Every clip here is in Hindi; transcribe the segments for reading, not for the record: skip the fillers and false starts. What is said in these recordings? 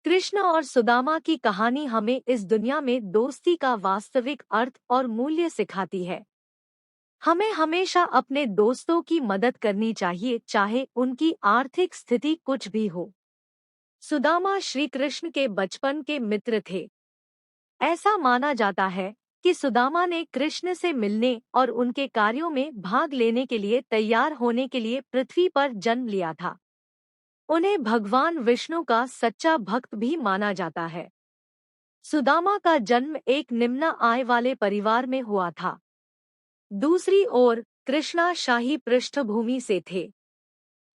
कृष्ण और सुदामा की कहानी हमें इस दुनिया में दोस्ती का वास्तविक अर्थ और मूल्य सिखाती है। हमें हमेशा अपने दोस्तों की मदद करनी चाहिए, चाहे उनकी आर्थिक स्थिति कुछ भी हो। सुदामा श्री कृष्ण के बचपन के मित्र थे। ऐसा माना जाता है कि सुदामा ने कृष्ण से मिलने और उनके कार्यों में भाग लेने के लिए तैयार होने के लिए पृथ्वी पर जन्म लिया था। उन्हें भगवान विष्णु का सच्चा भक्त भी माना जाता है। सुदामा का जन्म एक निम्न आय वाले परिवार में हुआ था। दूसरी ओर कृष्णा शाही पृष्ठभूमि से थे।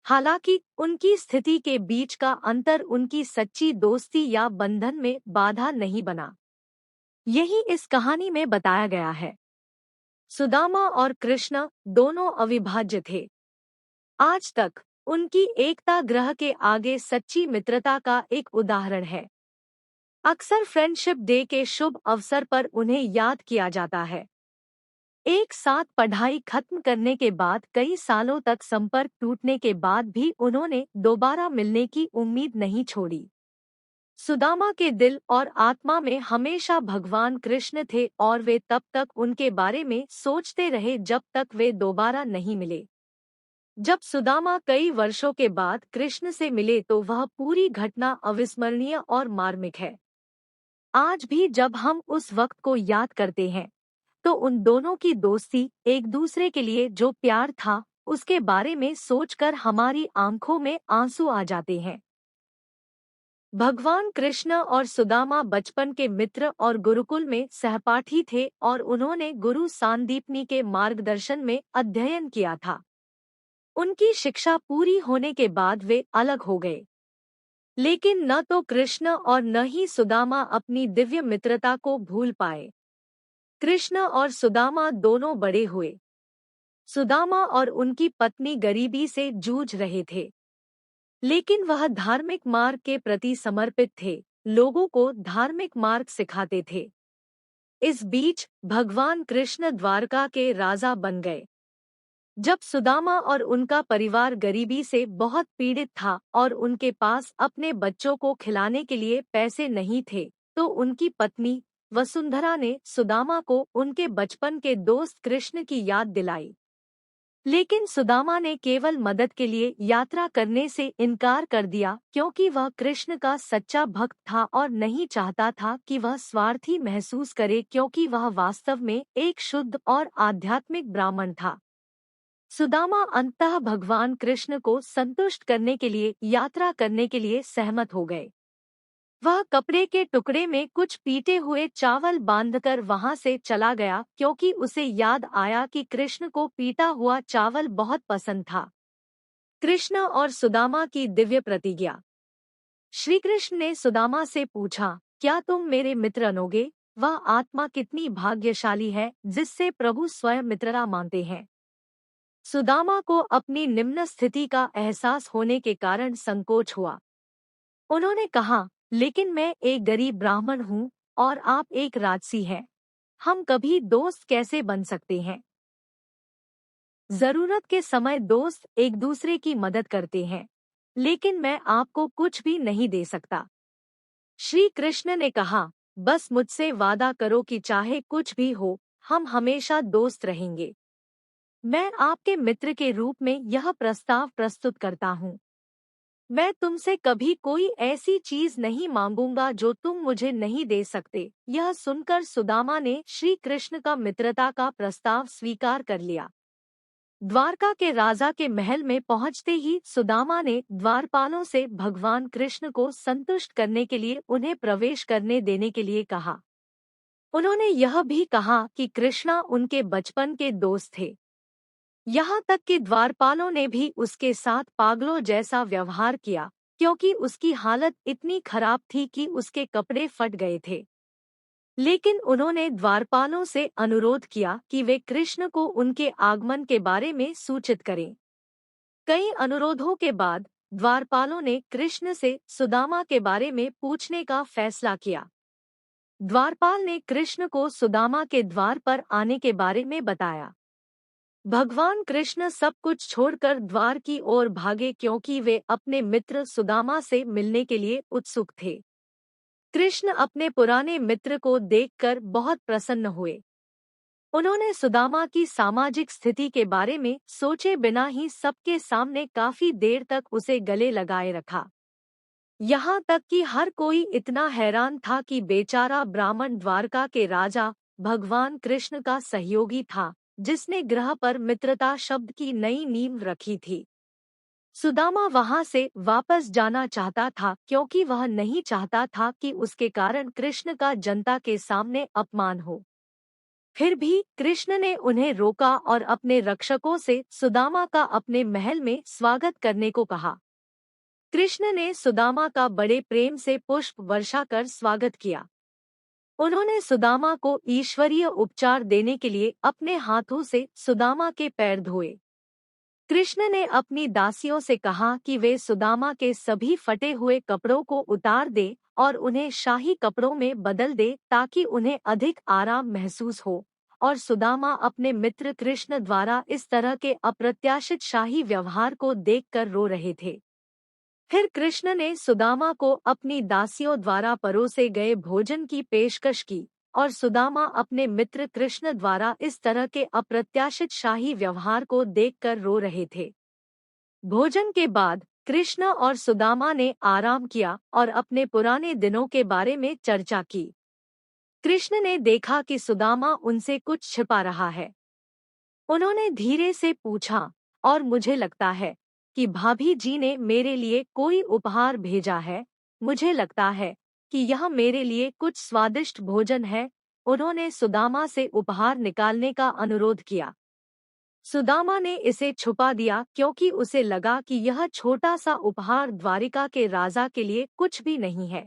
हालांकि उनकी स्थिति के बीच का अंतर उनकी सच्ची दोस्ती या बंधन में बाधा नहीं बना। यही इस कहानी में बताया गया है। सुदामा और कृष्ण दोनों अविभाज्य थे। आज तक उनकी एकता ग्रह के आगे सच्ची मित्रता का एक उदाहरण है। अक्सर फ्रेंडशिप डे के शुभ अवसर पर उन्हें याद किया जाता है। एक साथ पढ़ाई खत्म करने के बाद कई सालों तक संपर्क टूटने के बाद भी उन्होंने दोबारा मिलने की उम्मीद नहीं छोड़ी। सुदामा के दिल और आत्मा में हमेशा भगवान कृष्ण थे और वे तब तक उनके बारे में सोचते रहे जब तक वे दोबारा नहीं मिले। जब सुदामा कई वर्षों के बाद कृष्ण से मिले तो वह पूरी घटना अविस्मरणीय और मार्मिक है। आज भी जब हम उस वक्त को याद करते हैं तो उन दोनों की दोस्ती, एक दूसरे के लिए जो प्यार था, उसके बारे में सोचकर हमारी आंखों में आंसू आ जाते हैं। भगवान कृष्ण और सुदामा बचपन के मित्र और गुरुकुल में सहपाठी थे और उन्होंने गुरु सांदीपनी के मार्गदर्शन में अध्ययन किया था। उनकी शिक्षा पूरी होने के बाद वे अलग हो गए, लेकिन न तो कृष्ण और न ही सुदामा अपनी दिव्य मित्रता को भूल पाए। कृष्ण और सुदामा दोनों बड़े हुए। सुदामा और उनकी पत्नी गरीबी से जूझ रहे थे, लेकिन वह धार्मिक मार्ग के प्रति समर्पित थे, लोगों को धार्मिक मार्ग सिखाते थे। इस बीच भगवान कृष्ण द्वारका के राजा बन गए। जब सुदामा और उनका परिवार गरीबी से बहुत पीड़ित था और उनके पास अपने बच्चों को खिलाने के लिए पैसे नहीं थे, तो उनकी पत्नी वसुंधरा ने सुदामा को उनके बचपन के दोस्त कृष्ण की याद दिलाई। लेकिन सुदामा ने केवल मदद के लिए यात्रा करने से इनकार कर दिया, क्योंकि वह कृष्ण का सच्चा भक्त था और नहीं चाहता था कि वह स्वार्थी महसूस करे, क्योंकि वह वास्तव में एक शुद्ध और आध्यात्मिक ब्राह्मण था। सुदामा अंततः भगवान कृष्ण को संतुष्ट करने के लिए यात्रा करने के लिए सहमत हो गए। वह कपड़े के टुकड़े में कुछ पीटे हुए चावल बांधकर वहां से चला गया, क्योंकि उसे याद आया कि कृष्ण को पीटा हुआ चावल बहुत पसंद था। कृष्ण और सुदामा की दिव्य प्रतिज्ञा। श्री कृष्ण ने सुदामा से पूछा, क्या तुम मेरे मित्र बनोगे? वह आत्मा कितनी भाग्यशाली है जिससे प्रभु स्वयं मित्रता मानते हैं। सुदामा को अपनी निम्न स्थिति का एहसास होने के कारण संकोच हुआ। उन्होंने कहा, लेकिन मैं एक गरीब ब्राह्मण हूँ और आप एक राजसी हैं। हम कभी दोस्त कैसे बन सकते हैं? जरूरत के समय दोस्त एक दूसरे की मदद करते हैं, लेकिन मैं आपको कुछ भी नहीं दे सकता। श्री कृष्ण ने कहा, बस मुझसे वादा करो कि चाहे कुछ भी हो, हम हमेशा दोस्त रहेंगे। मैं आपके मित्र के रूप में यह प्रस्ताव प्रस्तुत करता हूँ। मैं तुमसे कभी कोई ऐसी चीज नहीं मांगूंगा जो तुम मुझे नहीं दे सकते। यह सुनकर सुदामा ने श्री कृष्ण का मित्रता का प्रस्ताव स्वीकार कर लिया। द्वारका के राजा के महल में पहुंचते ही सुदामा ने द्वारपालों से भगवान कृष्ण को संतुष्ट करने के लिए उन्हें प्रवेश करने देने के लिए कहा। उन्होंने यह भी कहा कि कृष्णा उनके बचपन के दोस्त थे। यहाँ तक कि द्वारपालों ने भी उसके साथ पागलों जैसा व्यवहार किया, क्योंकि उसकी हालत इतनी खराब थी कि उसके कपड़े फट गए थे। लेकिन उन्होंने द्वारपालों से अनुरोध किया कि वे कृष्ण को उनके आगमन के बारे में सूचित करें। कई अनुरोधों के बाद द्वारपालों ने कृष्ण से सुदामा के बारे में पूछने का फैसला किया। द्वारपाल ने कृष्ण को सुदामा के द्वार पर आने के बारे में बताया। भगवान कृष्ण सब कुछ छोड़कर द्वार की ओर भागे, क्योंकि वे अपने मित्र सुदामा से मिलने के लिए उत्सुक थे। कृष्ण अपने पुराने मित्र को देखकर बहुत प्रसन्न हुए। उन्होंने सुदामा की सामाजिक स्थिति के बारे में सोचे बिना ही सबके सामने काफी देर तक उसे गले लगाए रखा। यहाँ तक कि हर कोई इतना हैरान था कि बेचारा ब्राह्मण द्वारका के राजा भगवान कृष्ण का सहयोगी था, जिसने ग्रह पर मित्रता शब्द की नई नींव रखी थी। सुदामा वहां से वापस जाना चाहता था क्योंकि वह नहीं चाहता था कि उसके कारण कृष्ण का जनता के सामने अपमान हो। फिर भी कृष्ण ने उन्हें रोका और अपने रक्षकों से सुदामा का अपने महल में स्वागत करने को कहा। कृष्ण ने सुदामा का बड़े प्रेम से पुष्प वर्षा कर स्वागत किया। उन्होंने सुदामा को ईश्वरीय उपचार देने के लिए अपने हाथों से सुदामा के पैर धोए। कृष्ण ने अपनी दासियों से कहा कि वे सुदामा के सभी फटे हुए कपड़ों को उतार दे और उन्हें शाही कपड़ों में बदल दे ताकि उन्हें अधिक आराम महसूस हो। और सुदामा अपने मित्र कृष्ण द्वारा इस तरह के अप्रत्याशित शाही व्यवहार को देखकर रो रहे थे। फिर कृष्ण ने सुदामा को अपनी दासियों द्वारा परोसे गए भोजन की पेशकश की और सुदामा अपने मित्र कृष्ण द्वारा इस तरह के अप्रत्याशित शाही व्यवहार को देखकर रो रहे थे। भोजन के बाद कृष्ण और सुदामा ने आराम किया और अपने पुराने दिनों के बारे में चर्चा की। कृष्ण ने देखा कि सुदामा उनसे कुछ छिपा रहा है। उन्होंने धीरे से पूछा, और मुझे लगता है कि भाभी जी ने मेरे लिए कोई उपहार भेजा है। मुझे लगता है कि यह मेरे लिए कुछ स्वादिष्ट भोजन है। उन्होंने सुदामा से उपहार निकालने का अनुरोध किया। सुदामा ने इसे छुपा दिया क्योंकि उसे लगा कि यह छोटा सा उपहार द्वारिका के राजा के लिए कुछ भी नहीं है।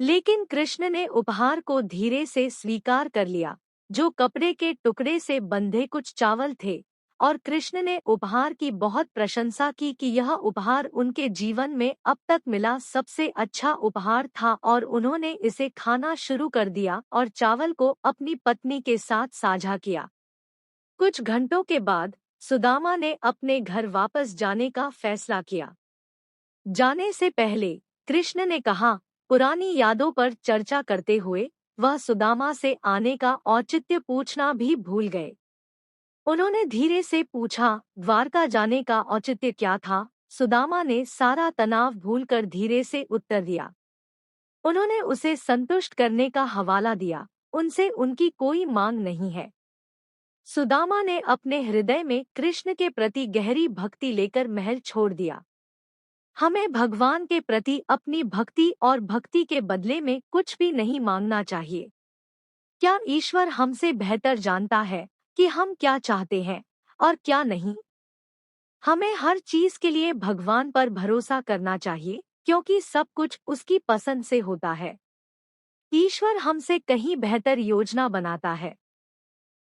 लेकिन कृष्ण ने उपहार को धीरे से स्वीकार कर लिया, जो कपड़े के टुकड़े से बंधे कुछ चावल थे, और कृष्ण ने उपहार की बहुत प्रशंसा की कि यह उपहार उनके जीवन में अब तक मिला सबसे अच्छा उपहार था और उन्होंने इसे खाना शुरू कर दिया और चावल को अपनी पत्नी के साथ साझा किया। कुछ घंटों के बाद सुदामा ने अपने घर वापस जाने का फैसला किया। जाने से पहले कृष्ण ने कहा, पुरानी यादों पर चर्चा करते हुए वह सुदामा से आने का औचित्य पूछना भी भूल गए। उन्होंने धीरे से पूछा, द्वारका जाने का औचित्य क्या था? सुदामा ने सारा तनाव भूलकर धीरे से उत्तर दिया। उन्होंने उसे संतुष्ट करने का हवाला दिया, उनसे उनकी कोई मांग नहीं है। सुदामा ने अपने हृदय में कृष्ण के प्रति गहरी भक्ति लेकर महल छोड़ दिया। हमें भगवान के प्रति अपनी भक्ति और भक्ति के बदले में कुछ भी नहीं मांगना चाहिए। क्या ईश्वर हमसे बेहतर जानता है कि हम क्या चाहते हैं और क्या नहीं? हमें हर चीज के लिए भगवान पर भरोसा करना चाहिए क्योंकि सब कुछ उसकी पसंद से होता है। ईश्वर हमसे कहीं बेहतर योजना बनाता है।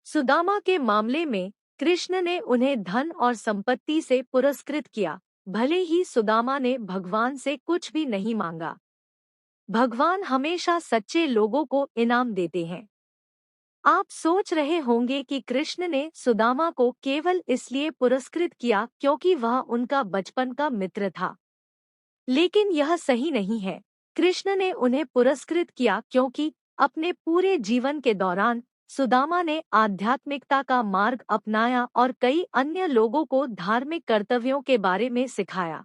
सुदामा के मामले में कृष्ण ने उन्हें धन और संपत्ति से पुरस्कृत किया, भले ही सुदामा ने भगवान से कुछ भी नहीं मांगा। भगवान हमेशा सच्चे लोगों को इनाम देते हैं। आप सोच रहे होंगे कि कृष्ण ने सुदामा को केवल इसलिए पुरस्कृत किया क्योंकि वह उनका बचपन का मित्र था। लेकिन यह सही नहीं है। कृष्ण ने उन्हें पुरस्कृत किया क्योंकि अपने पूरे जीवन के दौरान सुदामा ने आध्यात्मिकता का मार्ग अपनाया और कई अन्य लोगों को धार्मिक कर्तव्यों के बारे में सिखाया।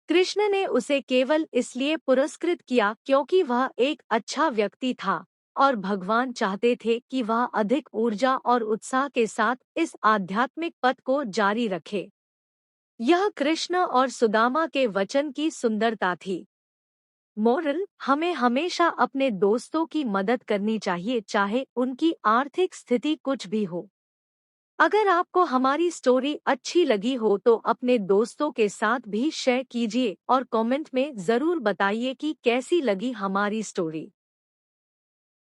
कृष्ण ने उसे केवल इसलिए पुरस्कृत किया क्योंकि वह एक अच्छा व्यक्ति था और भगवान चाहते थे कि वह अधिक ऊर्जा और उत्साह के साथ इस आध्यात्मिक पथ को जारी रखे। यह कृष्ण और सुदामा के वचन की सुंदरता थी। मोरल: हमें हमेशा अपने दोस्तों की मदद करनी चाहिए, चाहे उनकी आर्थिक स्थिति कुछ भी हो। अगर आपको हमारी स्टोरी अच्छी लगी हो तो अपने दोस्तों के साथ भी शेयर कीजिए और कमेंट में जरूर बताइए कि कैसी लगी हमारी स्टोरी।